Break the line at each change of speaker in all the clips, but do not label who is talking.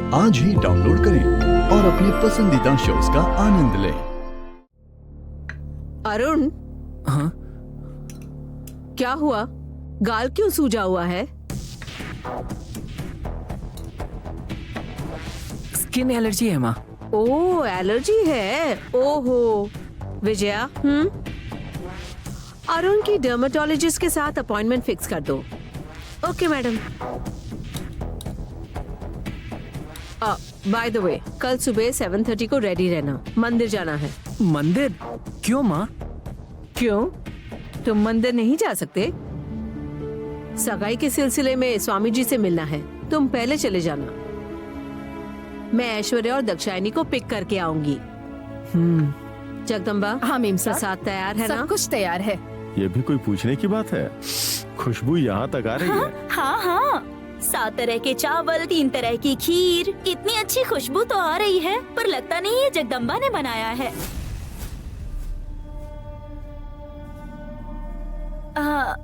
आज ही डाउनलोड करें और अपने पसंदीदा शोज का आनंद लें।
अरुण,
हाँ?
क्या हुआ? गाल क्यों सूजा हुआ है?
स्किन एलर्जी है माँ।
ओह, एलर्जी है। ओहो विजया, अरुण की डर्मेटोलॉजिस्ट के साथ अपॉइंटमेंट फिक्स कर दो। Okay madam. By the way, कल सुबह 7:30 को रेडी रहना, मंदिर जाना है।
मंदिर? क्यों माँ?
क्यों? तुम मंदिर नहीं जा सकते? सगाई के सिलसिले में स्वामी जी से मिलना है, तुम पहले चले जाना। मैं ऐश्वर्या और दक्षायनी को पिक करके आऊंगी। जगदम्बा,
हाँ मीम साहब,
प्रसाद तैयार है ना?
सब कुछ तैयार है।
ये भी कोई पूछने की बात है? खुशबू यहाँ तक आ रही है।
हाँ हाँ, 7 तरह के चावल, 3 तरह की खीर, इतनी अच्छी खुशबू तो आ रही है, पर लगता नहीं ये जगदम्बा ने बनाया है।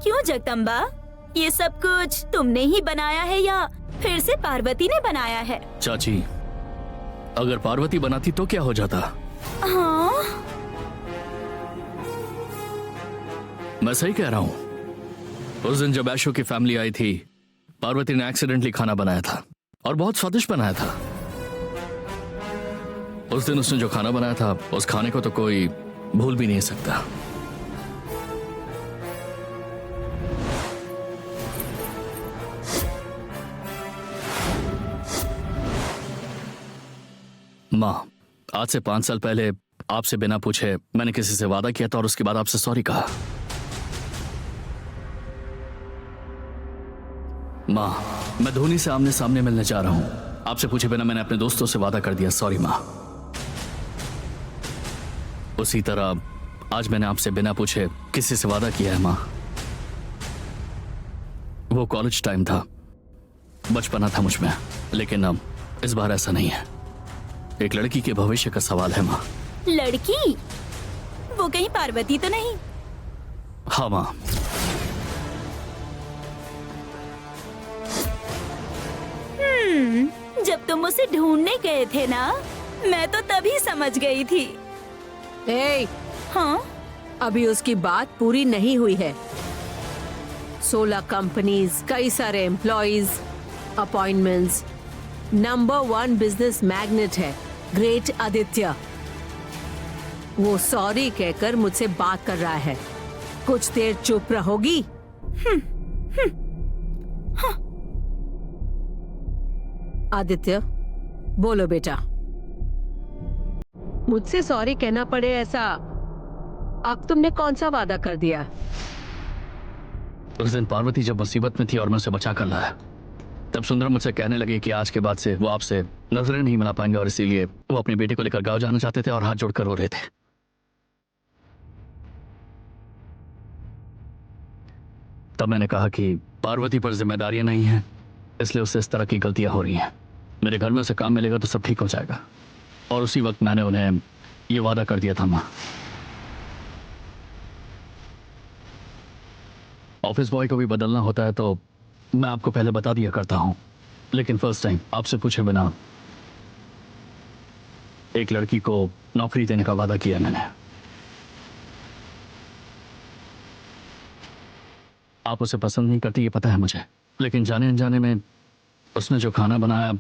क्यों जगदम्बा, ये सब कुछ तुमने ही बनाया है या फिर से पार्वती ने बनाया है?
चाची, अगर पार्वती बनाती तो क्या हो जाता?
हाँ,
मैं सही कह रहा हूँ। उस दिन जब ऐशो की फैमिली आई थी, पार्वती ने एक्सीडेंटली खाना बनाया था और बहुत स्वादिष्ट बनाया था। उस दिन उसने जो खाना बनाया था, उस खाने को तो कोई भूल भी नहीं सकता। माँ, आज से 5 साल पहले आपसे बिना पूछे मैंने किसी से वादा किया था और उसके बाद आपसे सॉरी कहा। माँ, मैं धोनी से आमने सामने मिलने जा रहा हूँ। आपसे पूछे बिना मैंने अपने दोस्तों से वादा कर दिया। सॉरी माँ। उसी तरह आज मैंने आपसे बिना पूछे किसी से वादा किया है माँ। वो कॉलेज टाइम था, बचपना था मुझ में, लेकिन अब इस बार ऐसा नहीं है। एक लड़की के भविष्य का सवाल है माँ।
लड़की? वो कहीं पार्वती तो नहीं?
हाँ माँ।
जब तुम उसे ढूंढने गए थे ना, मैं तो तभी समझ गई थी।
ए,
हाँ?
अभी उसकी बात पूरी नहीं हुई है। 16 कंपनीज, कई सारे employees, appointments, number 1 business magnet है ग्रेट आदित्य। वो सॉरी कहकर मुझसे बात कर रहा है। कुछ देर चुप रहोगी? आदित्य, बोलो बेटा। मुझसे सॉरी कहना पड़े ऐसा अब तुमने कौन सा वादा कर दिया?
उस दिन पार्वती जब मुसीबत में थी और मैं उसे बचा कर लाया, तब सुंदरम मुझसे कहने लगे कि आज के बाद से वो आपसे नजरें नहीं मिला पाएंगे और इसीलिए वो अपनी बेटी को लेकर गांव जाना चाहते थे और हाथ जोड़कर रो रहे थे। तब मैंने कहा कि पार्वती पर जिम्मेदारियां नहीं हैं, इसलिए उससे इस तरह की गलतियां हो रही हैं। मेरे घर में उसे काम मिलेगा तो सब ठीक हो जाएगा। और उसी वक्त मैंने उन्हें ये वादा कर दिया था माँ। ऑफिस बॉय को भी बदलना होता है तो मैं आपको पहले बता दिया करता हूं, लेकिन फर्स्ट टाइम आपसे पूछे बिना एक लड़की को नौकरी देने का वादा किया मैंने। आप उसे पसंद नहीं करती, ये पता है मुझे, लेकिन जाने अनजाने में उसने जो खाना बनाया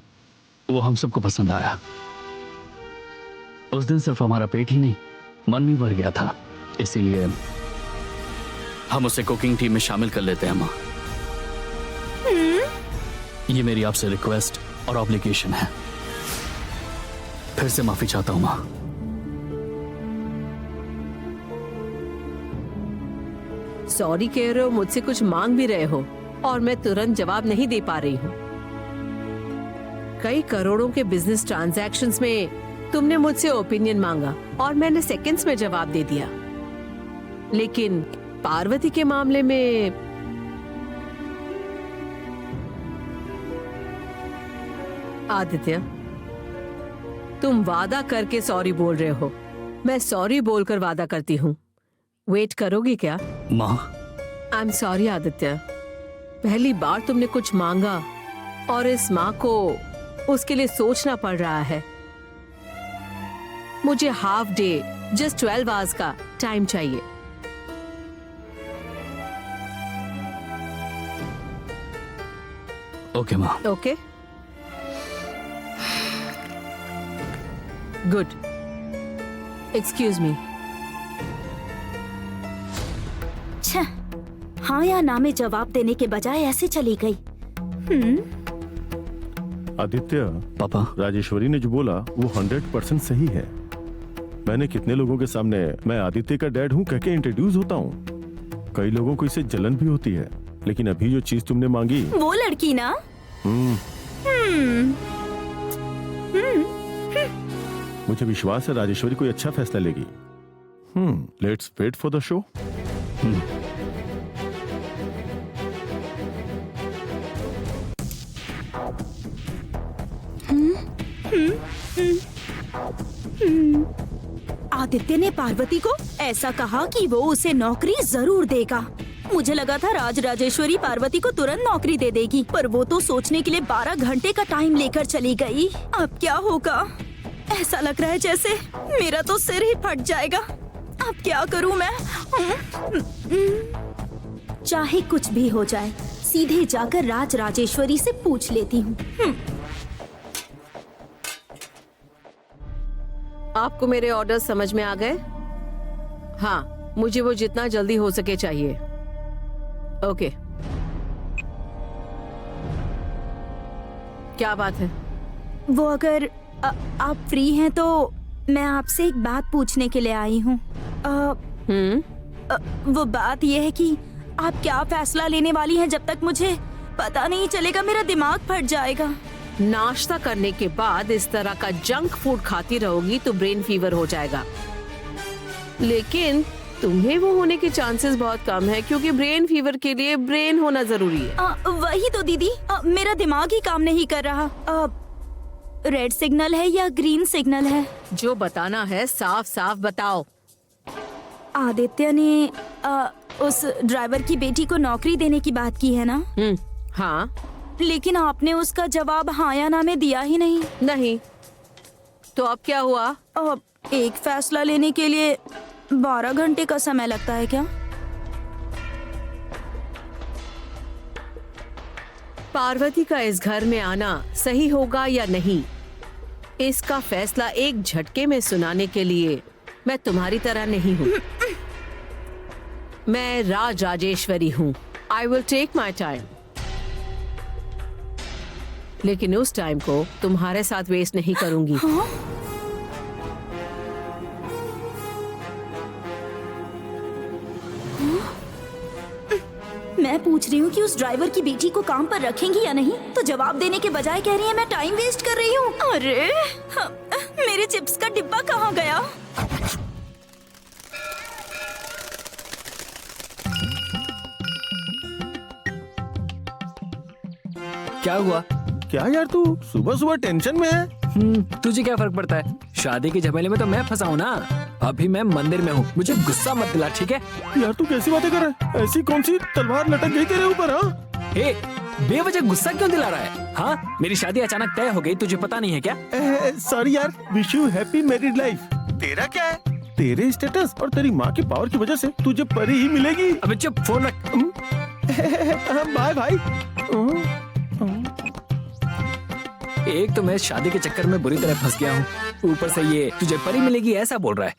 वो हम सबको पसंद आया। उस दिन सिर्फ हमारा पेट ही नहीं, मन भी भर गया था। इसीलिए हम उसे कुकिंग टीम में शामिल कर लेते हैं माँ। ये मेरी आपसे रिक्वेस्ट और ऑब्लिगेशन है। फिर से माफी चाहता हूं माँ।
सॉरी कह रहे हो, मुझसे कुछ मांग भी रहे हो और मैं तुरंत जवाब नहीं दे पा रही हूँ। कई करोड़ों के बिजनेस ट्रांजैक्शंस में तुमने मुझसे ओपिनियन मांगा और मैंने सेकंड्स में जवाब दे दिया, लेकिन पार्वती के मामले में आदित्य, तुम वादा करके सॉरी बोल रहे हो। मैं सॉरी बोलकर वादा करती हूँ। वेट करोगी क्या?
माँ,
आई एम सॉरी आदित्य, पहली बार तुमने कुछ मांगा और इस माँ को उसके लिए सोचना पड़ रहा है। मुझे हाफ डे, जस्ट 12 आवर्स का टाइम चाहिए।
ओके माँ।
Okay, good. Excuse me.
छह, हाँ या ना में जवाब देने के बजाय ऐसे चली गई।
आदित्य,
पापा,
राजेश्वरी ने जो बोला वो 100% सही है। मैंने कितने लोगों के सामने मैं आदित्य का डैड हूँ कह के इंट्रोड्यूस होता हूँ। कई लोगों को इससे जलन भी होती है, लेकिन अभी जो चीज तुमने मांगी,
वो लड़की ना,
मुझे विश्वास है राजेश्वरी कोई अच्छा फैसला लेगी। Let's wait for the show.
Aditya ने पार्वती को ऐसा कहा कि वो उसे नौकरी जरूर देगा। मुझे लगा था राजेश्वरी पार्वती को तुरंत नौकरी दे देगी, पर वो तो सोचने के लिए 12 घंटे का टाइम लेकर चली गई। अब क्या होगा? ऐसा लग रहा है जैसे मेरा तो सिर ही फट जाएगा। अब क्या करूं मैं? चाहे कुछ भी हो जाए, सीधे जाकर राजेश्वरी से पूछ लेती हूँ।
आपको मेरे ऑर्डर समझ में आ गए? हाँ, मुझे वो जितना जल्दी हो सके चाहिए। ओके, क्या बात है?
वो अगर आप फ्री हैं तो मैं आपसे एक बात पूछने के लिए आई हूँ। वो बात यह है कि आप क्या फैसला लेने वाली हैं? जब तक मुझे पता नहीं चलेगा मेरा दिमाग फट जाएगा।
नाश्ता करने के बाद इस तरह का जंक फूड खाती रहोगी तो ब्रेन फीवर हो जाएगा। लेकिन तुम्हें वो होने के चांसेस बहुत कम है, क्योंकि ब्रेन फीवर के लिए ब्रेन होना जरूरी है।
वही तो दीदी, मेरा दिमाग ही काम नहीं कर रहा। रेड सिग्नल है या ग्रीन सिग्नल है?
जो बताना है साफ साफ बताओ।
आदित्य ने उस ड्राइवर की बेटी को नौकरी देने की बात की है ना?
हाँ।
लेकिन आपने उसका जवाब हाँ या ना में दिया ही नहीं।
नहीं, तो अब क्या हुआ?
एक फैसला लेने के लिए 12 घंटे का समय लगता है क्या?
पार्वती का इस घर में आना सही होगा या नहीं, इसका फैसला एक झटके में सुनाने के लिए मैं तुम्हारी तरह नहीं हूँ। मैं राजेश्वरी हूँ। I will take my time, लेकिन उस टाइम को तुम्हारे साथ वेस्ट नहीं करूंगी।
हाँ? मैं पूछ रही हूँ कि उस ड्राइवर की बेटी को काम पर रखेंगी या नहीं, तो जवाब देने के बजाय कह रही है मैं टाइम वेस्ट कर रही हूँ। अरे मेरे चिप्स का डिब्बा कहाँ गया?
क्या हुआ?
क्या यार, तू सुबह सुबह टेंशन में है?
तुझे क्या फर्क पड़ता है? शादी के झमेले में तो मैं फंसा हूँ ना। अभी मैं मंदिर में हूँ, मुझे गुस्सा मत दिला, ठीक है?
यार तू कैसी बातें कर रहा है? ऐसी कौन सी तलवार लटक गई तेरे ऊपर? हाँ,
ए, बेवजह गुस्सा क्यों दिला रहा है? हाँ, मेरी शादी अचानक तय हो गई, तुझे पता नहीं है क्या?
सॉरी यार, wish you happy married life. तेरा क्या है? तेरे स्टेटस और तेरी माँ के पावर की वजह से तुझे परी ही मिलेगी।
अबे चुप, फोन रख।
बाय भाई।
एक तो मैं शादी के चक्कर में बुरी तरह फंस गया हूँ, ऊपर से ये तुझे परी मिलेगी ऐसा बोल रहा है।